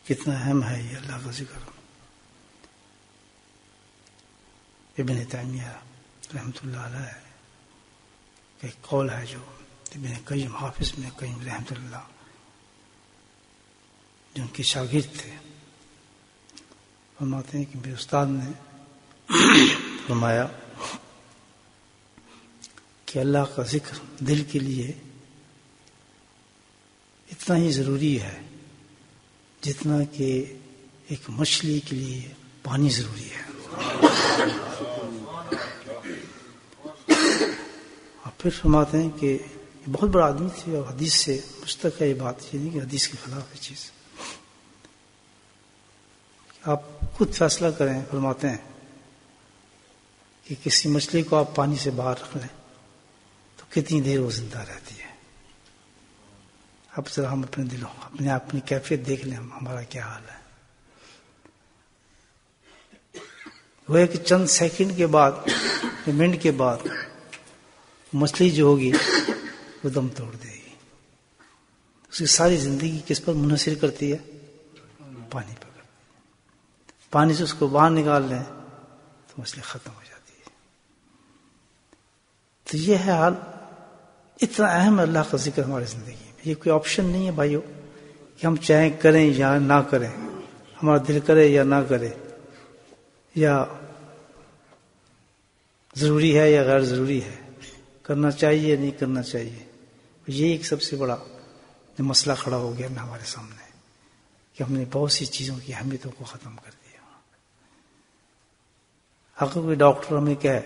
کتنا اہم ہے یہ اللہ کا ذکر. ابن تیمیہ رحمۃ اللہ علیہ کا ایک قول ہے جو ابن قیم حافظ ابن قیم رحمۃ اللہ جو ان کے شاگرد تھے فرماتے ہیں کہ میرے استاد نے فرمایا کہ اللہ کا ذکر دل کے لیے اتنا ہی ضروری ہے جتنا کہ ایک مچھلی کے لیے پانی ضروری ہے. اور پھر فرماتے ہیں کہ یہ بہت بڑا آدمی تھے اور حدیث سے مستق ہے یہ بات، یہ نہیں کہ حدیث کے خلاف ہے چیز. آپ خود فیصلہ کریں. فرماتے ہیں کہ کسی مچھلی کو آپ پانی سے باہر رکھ لیں تو کتنی دیر وہ زندہ رہتی ہے. اب ذرا ہم اپنے دلوں اپنی کیفیت دیکھ لیں ہمارا کیا حال ہے. وہ ایک چند سیکنڈ کے بعد منٹ کے بعد مچھلی جو ہوگی وہ دم توڑ دے گی. اس کی ساری زندگی کس پر منحصر کرتی ہے؟ پانی پر. پانی سے اس کو باہر نکال لیں تو مچھلی ختم ہو جاتی ہے. تو یہ ہے حال. اتنا اہم ہے اللہ کا ذکر ہماری زندگی میں. یہ کوئی آپشن نہیں ہے بھائیو کہ ہم چاہیں کریں یا نہ کریں، ہمارا دل کرے یا نہ کرے، یا ضروری ہے یا غیر ضروری ہے، کرنا چاہیے یا نہیں کرنا چاہیے. یہ ایک سب سے بڑا مسئلہ کھڑا ہو گیا نا ہمارے سامنے کہ ہم نے بہت سی چیزوں کی اہمیتوں کو ختم کر دیا. اگر کوئی ڈاکٹر ہمیں کہے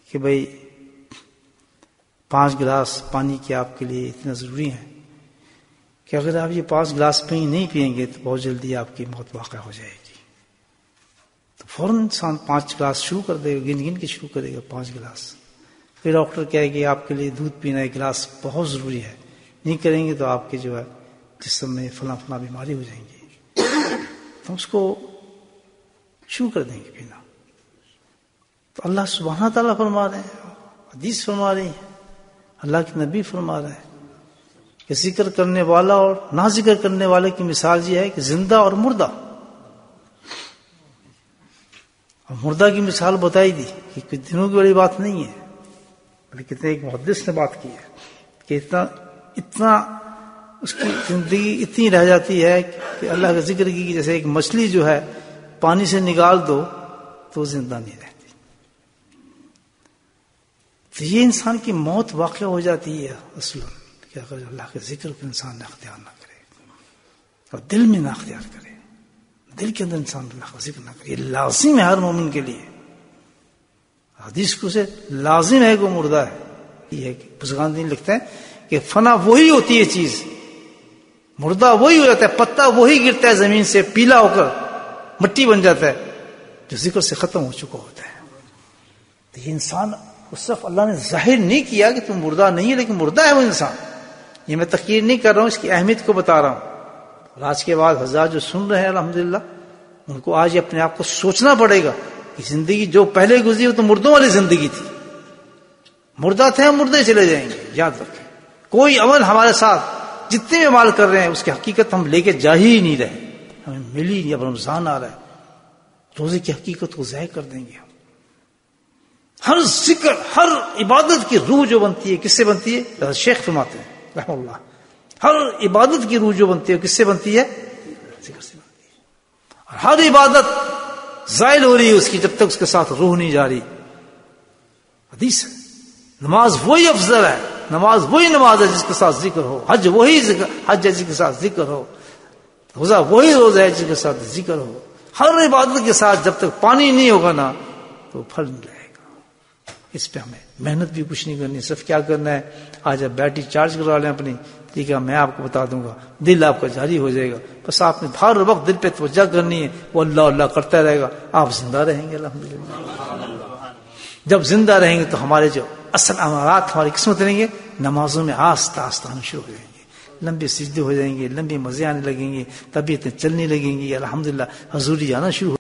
کہ بھئی 5 گلاس پانی کے آپ کے لیے اتنا ضروری ہے کہ اگر آپ یہ 5 گلاس پانی نہیں پئیں گے تو بہت جلدی آپ کی موت واقع ہو جائے گی، تو فوراً انسان 5 گلاس شروع کر دے گا، گن گن کے شروع کرے گا 5 گلاس. پھر ڈاکٹر کہے کہ آپ کے لیے دودھ پینا 1 گلاس بہت ضروری ہے، نہیں کریں گے تو آپ کے جو ہے جسم میں فلاں بیماری ہو جائیں گی، تو اس کو شروع کر دیں گے پینا. تو اللہ سبحانہ تعالیٰ فرما رہے ہیں، حدیث فرما رہی ہے، اللہ کے نبی فرما رہے ہیں کہ ذکر کرنے والا اور نہ ذکر کرنے والے کی مثال یہ ہے کہ زندہ اور مردہ. اور مردہ کی مثال بتائی دی کہ کچھ دنوں کی بڑی بات نہیں ہے، بلکہ ایک محدث نے بات کی ہے کہ اتنا اس کی زندگی اتنی رہ جاتی ہے کہ اللہ کا ذکر کی جیسے ایک مچھلی جو ہے پانی سے نکال دو تو زندہ نہیں رہتی. تو یہ انسان کی موت واقع ہو جاتی ہے اصلا کہ اگر اللہ کے ذکر کو انسان نے اختیار نہ کرے اور دل میں نہ اختیار کرے، دل کے اندر انسان اللہ کا ذکر نہ کرے. یہ لازم ہے ہر مومن کے لیے. حدیث کو سے لازم ہے کہ وہ مردہ ہے. یہ ہے کہ بزرگان دین لکھتے ہیں کہ فنا وہی ہوتی ہے چیز، مردہ وہی ہو جاتا ہے، پتا وہی گرتا ہے زمین سے پیلا ہو کر مٹی بن جاتا ہے جو ذکر سے ختم ہو چکا ہوتا ہے. تو یہ انسان اس صرف اللہ نے ظاہر نہیں کیا کہ تم مردہ نہیں ہے، لیکن مردہ ہے وہ انسان. یہ میں تقریر نہیں کر رہا ہوں، اس کی اہمیت کو بتا رہا ہوں. اور آج کے بعد ہزار جو سن رہے ہیں الحمدللہ ان کو آج اپنے آپ کو سوچنا پڑے گا کہ زندگی جو پہلے گزری وہ تو مردوں والی زندگی تھی. مردہ تھے ہم مردے چلے جائیں گے. یاد رکھیں کوئی عمل ہمارے ساتھ جتنے بھی عمل کر رہے ہیں اس کی حقیقت ہم لے کے جا ہی نہیں رہے. ہمیں ملی نہیں. اب رمضان آ رہا ہے، روزے کی حقیقت کو ضائع کر دیں گے. ہر ذکر ہر عبادت کی روح جو بنتی ہے کس سے بنتی ہے؟ شیخ فرماتے ہیں رحمہ اللہ، ہر عبادت کی روح جو بنتی ہے کس سے بنتی ہے؟ ذکر سے بنتی ہے. اور ہر عبادت زائل ہو رہی ہے اس کی جب تک اس کے ساتھ روح نہیں جا رہی. حدیث ہے نماز وہی افضل ہے، نماز وہی نماز ہے جس کے ساتھ ذکر ہو، حج وہی حج ہے جس کے ساتھ ذکر ہو، روزہ وہی روزہ ہے جس کے ساتھ ذکر ہو. ہر عبادت کے ساتھ جب تک پانی نہیں ہوگا نا تو پھل نہیں رہے گا. اس پہ ہمیں محنت بھی کچھ نہیں کرنی، صرف کیا کرنا ہے آج آپ بیٹری چارج کروا لیں اپنی، ٹھیک ہے میں آپ کو بتا دوں گا، دل آپ کا جاری ہو جائے گا. بس آپ نے ہر وقت دل پہ توجہ کرنی ہے، وہ اللہ اللہ کرتا رہے گا، آپ زندہ رہیں گے الحمدللہ. جب زندہ رہیں گے تو ہمارے جو اصل امارات ہماری قسمت رہیں گے، نمازوں میں آہستہ آہستہ آنا شروع ہو جائیں گے، لمبے سجدے ہو جائیں گے، لمبے مزے آنے لگیں گے، طبیعتیں چلنے لگیں گی، الحمدللہ حضوری آنا شروع